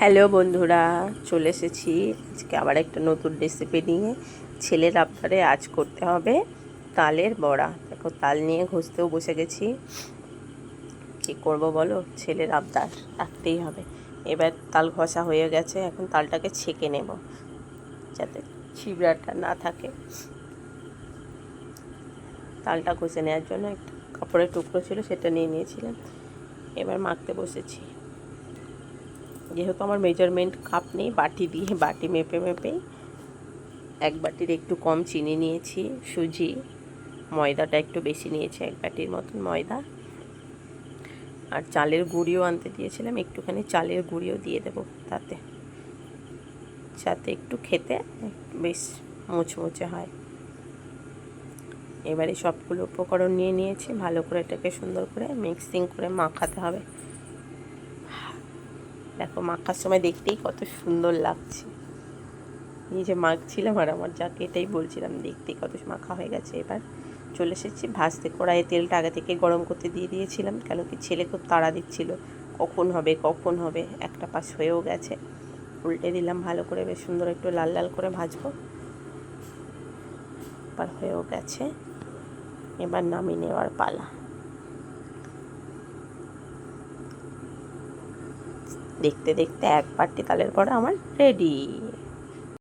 Hello বন্ধুরা, চলে এসেছি আজকে আবার একটা নতুন রেসিপি নিয়ে। ছেলের আবদারে আজ করতে হবে তালের বড়া। দেখো, তাল নিয়ে ঘষতেও বসে গেছি। কী করব বলো, ছেলের আবদার রাখতেই হবে। এবার তাল ঘষা হয়ে গেছে, এখন তালটাকে ছেঁকে নেব যাতে ছিবড়াটা না থাকে। তালটা ঘষে নেওয়ার জন্য একটা কাপড়ের টুকরো ছিল, সেটা নিয়ে নিয়েছিলাম। এবার মাখতে বসেছি। যেহেতু আমার মেজারমেন্ট কাপ নেই, বাটি দিয়ে বাটি মেপে মেপেই এক বাটির একটু কম চিনি নিয়েছি, সুজি, ময়দাটা একটু বেশি নিয়েছি, এক বাটির মতন ময়দা, আর চালের গুঁড়িও আনতে দিয়েছিলাম, একটুখানি চালের গুঁড়িও দিয়ে দেবো তাতে, যাতে একটু খেতে বেশ মুচমুচে হয়। এবারে সবগুলো উপকরণ নিয়ে নিয়েছি, ভালো করে এটাকে সুন্দর করে মিক্সিং করে মাখাতে হবে। দেখো, মাখার সময় দেখতেই কত সুন্দর লাগছে। নিজে মাখছিলাম আর আমার যাকে এটাই বলছিলাম, দেখতে কত মাখা হয়ে গেছে। এবার চলে এসেছি ভাজতে। কড়াইয়ে তেলটা আগে থেকে গরম করতে দিয়ে দিয়েছিলাম, কেন কি ছেলে খুব তাড়া দিচ্ছিল, কখন হবে কখন হবে। একটা পাশ হয়েও গেছে, উল্টে দিলাম ভালো করে, বেশ সুন্দর একটু লাল লাল করে ভাজবো। এবার হয়েও গেছে, এবার নামিয়ে নেওয়ার পালা। দেখতে দেখতে এক বাটি তালের বড়া আমার রেডি।